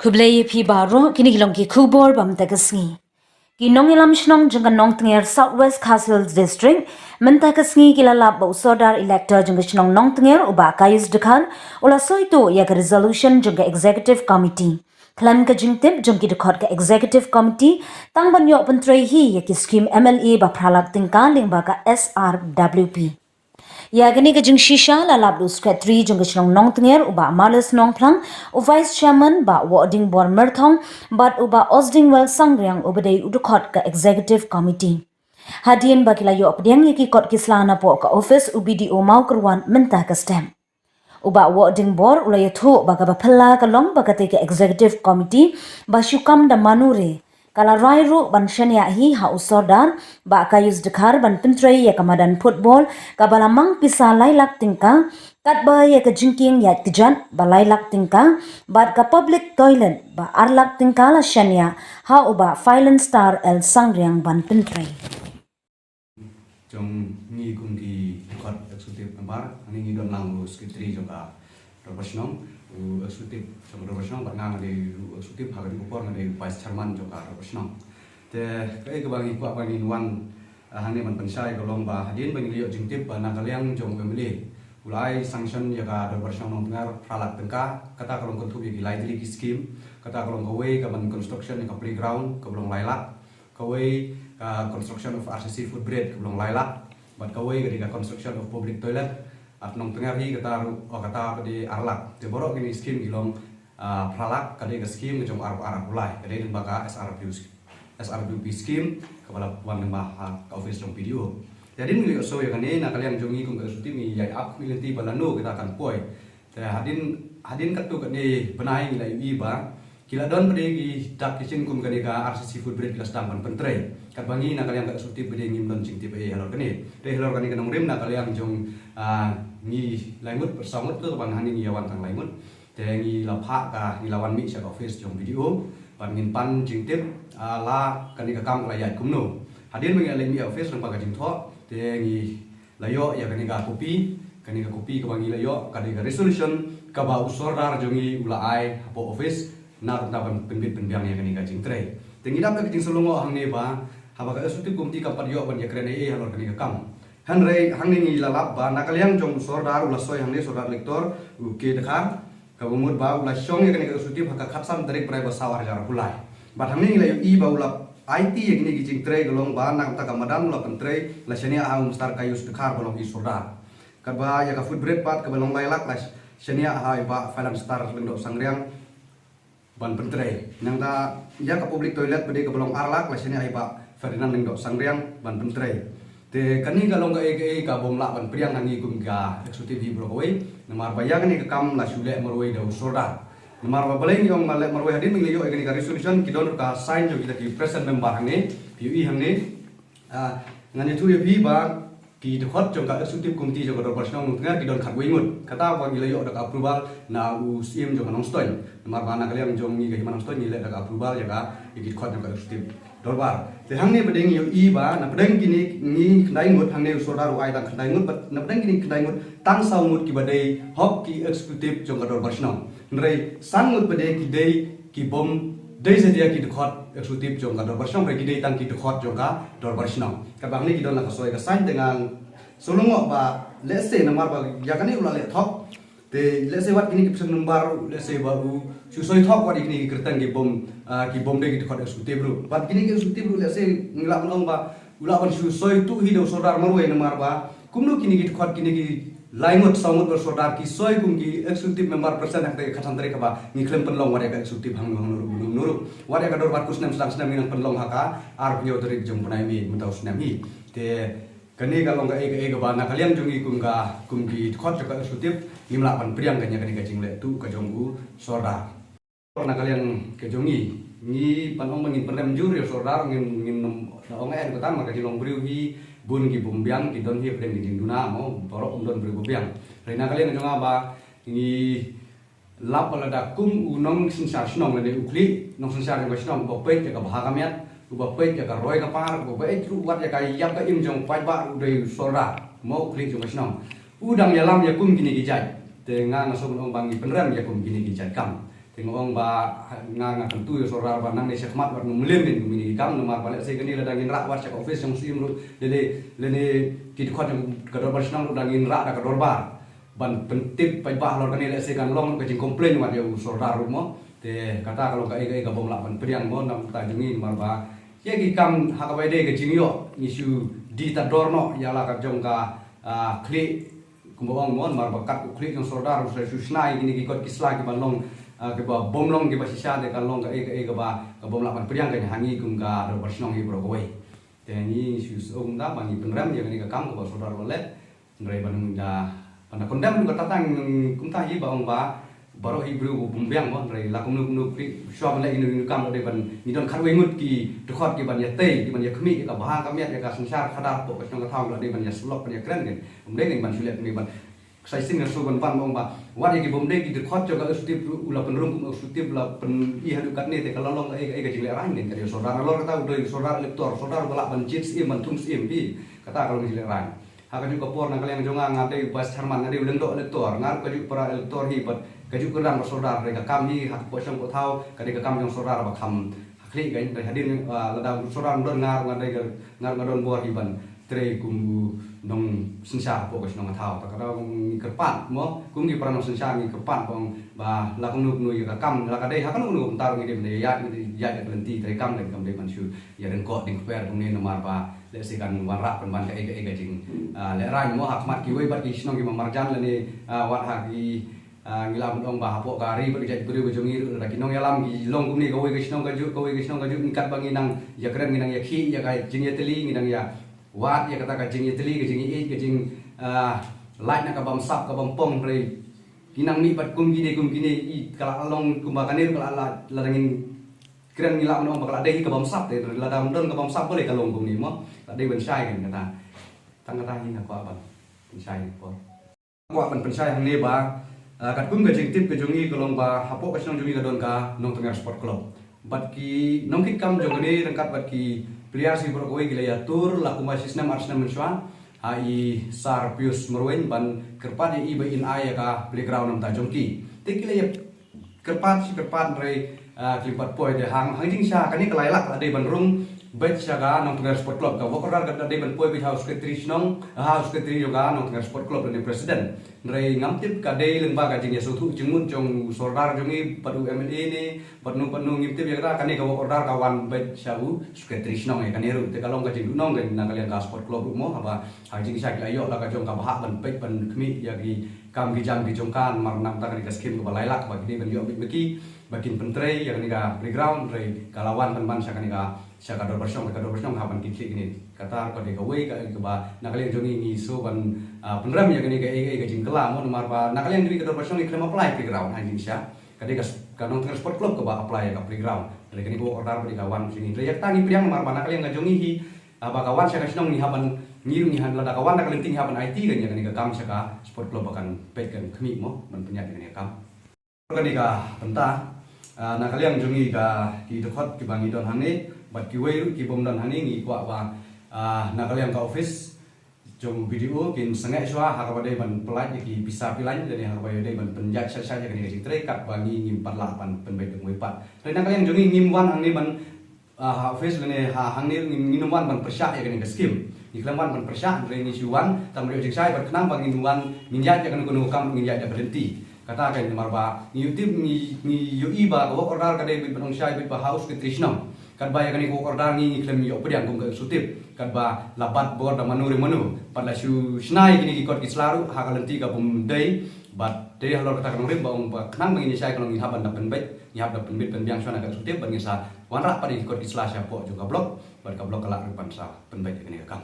Kublai pi baro kini kilong ki kubor bam tagasngi. Ki nong ilam shnong jengka nong tengер Southwest Castle District mentagasngi kilalap ba usodar elector jengka shnong nong tengер uba kayus dekhan ula soito ya ke resolution jengka executive committee. Klan ka jingtip jengki dekot ke executive committee tang ban yok pentrei hi ya ki scheme MLA ba pralak tingka ling ba ka SRWP. Ya gani ka jing shisha la lab du secretary jing ka chnong nong tnger uba Marlis nong plang u vice chairman ba warding board merthong but uba osding well sangryang ubade udukot ka executive committee. Hadien bakila yo apdiang yaki kot kislana po ka office UBDO mau kerwan mentah ka stamp. Uba warding board ulaya thu baga bapala ka long bagate ka executive committee ba syukam da manure. Kala rairu ban shania hi ha usodar ba kayus dekhar ban pentrei ya kamadan football ka balamang pisa lailak tingka kat ba ya ka jingking ya tijan ba lailak tingka bat ka public toilet ba arlak tingka la shania ha uba Filen Star El Sangriang ban pentrei. Trong nghi cùng kỳ thuật executive member anh nghi don lang secretary juga professional executive trong professional bạn ngang đi executive hagan kupor ngade vice chairman juga professional te kai ke bangi ku apa ni wan hane man pensai golong ba hadin bangi liok jingtip ba nakaliang jong family ulai sanction jaga professional ngar pralak tengka kata kolong kontu bi lai tri scheme kata kolong away ka man construction ka playground ka bolong lailak kawai construction of RCC footbridge belum lailak, buat kawai ketika construction of public toilet, nong tengah hi kata di arlak, jeborok ini skim gilong pralak ketika skim ngejong arab ulai, ketika lembaga SRWP skim kepala wan lembaga ke office trong video. Jadi mili so ya kan nak kalian jongi kung kesuti mi ya up militi balano kita akan poi. Hadin katu kene benai nilai iba. Kila don pedegi tak kicin kum ketika RCC footbridge kila sedang pentrei. Kat bangi nak kalian tak suti pedegi ngim don cing tipe halor kene. Deh halor kani kanong rim nak kalian jong ngi laimut bersamut tu bang hani ngi awan tang laimut. Deh ngi lapha ka ngi lawan mi sak office jong video. Ban ngin pan cing tip la kani ka kam layat kumno. Hadir bangi alai mi office lembaga jing tho. Deh ngi layo ya kani ka kopi ka bangi layo kani ka resolution ka ba usordar jongi ulai hapo office nak tentang penbiang yang kini kacing tray. Tinggi dapat kacing selongo hang ni ba, haba ka suti kumti kapat yo ban yakren halor kini kam. Hanrei hang ni lalap ba nakaliang jong sordar ulas soy hang ni sordar lektor uke dekha ka bumut ba ulas syong yang kini suti haka khatsam tarik prai basawar jar pulai. Bat hang ni layo i ba ulap IT yang kini kacing tray golong ba nak ta kamadan ulap pentray lasania ahum star kayus dekhar golong i sordar. Ka ba ya ka footbridge pat ka balong lailak las shania hai ba Filen Star lengdok sangriang ban pentrei nang ta ya ka public toilet bede ka belong arlak la sini ai pak Ferdinand lengdok sangriang ban pentrei te kani ka long ka ka bom la ban priang nangi kum ga executive bro koi namar bayang ni ka kam la sule marwei da usoda namar ba baleng yong malek marwei hadin mingli yo kani ka resolution ki don ka sign jo kita ki present member hangne PUE hangne ngani tu ye bi ba ki dekhot jong ka executive committee jong ka personal ngar ki don khat wingut kata ba gila yo dak approval na usim jong nong stoy namar bana kalian jong ni ga manong stoy ni le dak approval ya ka ki dekhot jong ka executive dorbar te hang ni bedeng yo i ba na bedeng kini ni kndai ngut hang ni usodar ai tang kndai ngut na bedeng kini kndai ngut tang sau ngut ki badai hok ki executive jong ka dorbar sno nrei sang ngut bedeng ki dei ki bom dei sedia ki dekhot executive jong ka dorbar sno ki dei tang ki dekhot jong ka dorbar sno ka bang ni ki don la ka soi ka sign dengan solongo ba let's say namar ba ya kani ula le thok te let's say wat kini kipsen number let's say ba u susoi thok wat kini kertang ki bom de ki dekhot executive bro bat kini ki executive bro let's say ngila long ba ula ban susoi tu hi do sodar marwe namar ba kumno kini ki dekhot kini ki laimut samut bersodar ki soi kum ki executive member persen hak te khasan tare ka ba ni klem penlong wada ka executive hang nuru wada ka dor bat kusnem sedang minang penlong haka ar pio tari jom punai mi mutau snam hi te kani kalau nggak ega bana kalian jungi kum ki khot ka executive ngimla pan priang kanya kani ka jingle tu ka jonggu sorda karena kalian ke jongi ni pan ong mangin pendem jur yo sorda ngin ong er pertama ka jilong briu hi bun ki bombiang ki don hi prem di duna mau torok don briu bombiang rena kalian jonga ba ni lap lada kum unong sinsar snong le ukli nong sinsar ngo snong bo pe ka bahagamiat uba pet ya ka roy ka par uba etru wat ya ka yap ka im jong pai ba udai sora mau klik jong snong udang ya lam ya kum gini gijai te nga na so ong bangi penram ya kum gini gijai kam tengok orang ngang tentu ya saudara nang ni sekhmat wat melimin mini kam nomar balik saya kini ladangin rak wat cek office yang muslim lele kita khot yang kador bersenang ladangin rak dak kador bar ban pentip pai bah lor kani lek saya kan long ke jing komplain wat ya saudara mo te kata kalau ka ega bom lak ban priang mo nam ta jengin mar ba ya ki kam hakabai de ke jing yo isu di ta dorno ya la ka jong ka klik kumbang mon mar bakat klik yang saudara saya susnai gini ki kot kisla ki ban long ke ba bom long ke ba sisa de kan long ka ega ba ka bom lak ban priang ka hangi kum ka ro bersenang hi bro koi te ni sus ong da bang i penram ya ni ka kam ka saudara let ngai ban da pada kondam juga tatang kum ta hi ba ong ba baru Hebrew bumbiang mo rai la kum nu pri shwa ban la inu kam de ban ni don kharwe ngut ki dekhot ki ban ya te ki ban ya khmi ka bah ka miat ya ka sangsar khadar po ka chong ka thong de ban ya slok ban ya kren gen bumde gen ban sulet ni ban sai sing so ban ban ong ba wa de ki bumde ki dekhot jo ka ustip ula penrung kum ustip la pen i hadu kat ne te ka lolong ka e ka jile ran gen ka saudara lor ka ta do saudara lektor saudara balak ban chips im ban tum sim bi kata kalau jile ran haka juga por nang kalian jonga ngade pas charman ngade ulendo elektor ngar ka juga para elektor hi bat ka juga rang saudara ka kam hi hak po sang ko thau ka de ka kam jong saudara ba kham hakli ga in hadin lada saudara don ngar ngade ngar ngadon bor hi ban tre kum nong sensa po ka snong thau ta ka ni kerpat mo kum gi para nong sensa ni kerpat bong ba la kum nu ka kam la ka de hak nu tar ngi de ya ya lenti tre kam de kam de ban shu ya den ko ding per kum ni nomar ba le sikan warak penban ka ega jing le ran mo hak mat ki we bat ki snong ki marjan le ni wat ha ki ngilam dong ba hapo kari bat jai guru jongi ra ki nong yalam ki long kum ni ka we ki snong ka ju kat bangi nang ya keren nginang ya khi ya ka jing ya teli nginang ya wat ya kata ka jing ya teli ka jing e ka jing light na ka bam sap ka bam pong re kinang ni bat kum gini i kala long kum ba kanir kala la dangin keren ngilam dong bakal dei ka bam sap de la dam don ka bam sap boleh ka long kum ni mo la dei ben sai kan kata tang kata ni na ko ban ben sai ko ban pensai hang ni ba kat kum ga jing tip ke jongi ka long ba hapo ka snong jongi ka don ka nong tengah sport club bat ki nong kit kam jong ni rangkat bat ki player si bro koi gila ya tur la kuma sistem arsenal menswan ai sar pius merwen ban kerpat i ba in ai ka playground nam ta jongki tikile ya kerpat re klipat poi de hang jing sha kani kalai lak ade ban rung bet sha nong tengah sport club ka wokor ga ade ban poi bit house ke tri snong house ke tri yoga nong tengah sport club ni president re ngam tip ka de leng ba ka jing ya so thu jingmun jong soldar jongi padu mla ni panu ngim tip ya kani ka wokor ka wan bet sha u ke tri snong ya kani ru te kalong ka jing nong ga na kalian ka sport club mo apa jing sha ka yo la ka jong ka ba ban pek ban khmi ya ki kam ki jam ki jong kan mar nam ta ka skim ko balai lak ba ki ban yo beki bakin pentre yang ni ka playground re kalawan ban sha kani ka sha ka dor bersong haban kit ni kata ko de ka we ka ba na kalian jongi ni so ban penram ya kani ka ka jing kala mo mar ba na kalian jongi ka dor bersong ni klem apply playground hang sha ka de ka nong tengah sport club ka ba apply ka playground re kani ko order di kawan sini re yak tangi priang mar ba na kalian ka jongi hi ba kawan sha ka snong ni haban ngiru ni han la kawan na kalian ting haban IT kan ya kani ka kam sha ka sport club akan pek kan khmi mo ban punya ni kam kani ka pentah na kalian jongi ka ki dekhot ki bangi don hane bat ki wei ki bom don hane ngi kwa ba na kalian ka office jong video kin sangai swa ha ka badai ban pelaj ki bisa pilan dari ha badai ban penjat sa kan ki trekat bangi ngim 48 pen bai dong wei pat na kalian jongi ngim wan ang ni ban office ne ha hang ni ngim wan ban persyak ya kan ka skim ni kelam wan ban persyak dari ni suwan tam rio jik sai bat kenang bangi wan nginjat ya kan kuno kam nginjat ya berhenti kata kan marba ni youtube ni yo iba ko order ka de benong shai bit house ke trishnam kan ba ya kan ko order ni klem yo pediang kum ka sutip kan ba labat bor da manu padla shu snai kini ki kot ki slaru ha kalenti ka bum dei bat de halor kata kan rim ba ong ba knang mangini shai kan ni haban da penbet ni hab da penbet pen biang shana ka sutip ban ngisa wanra padi kot ki slasha po juga blok bat ka blok kala ripan sa penbet ni ka kam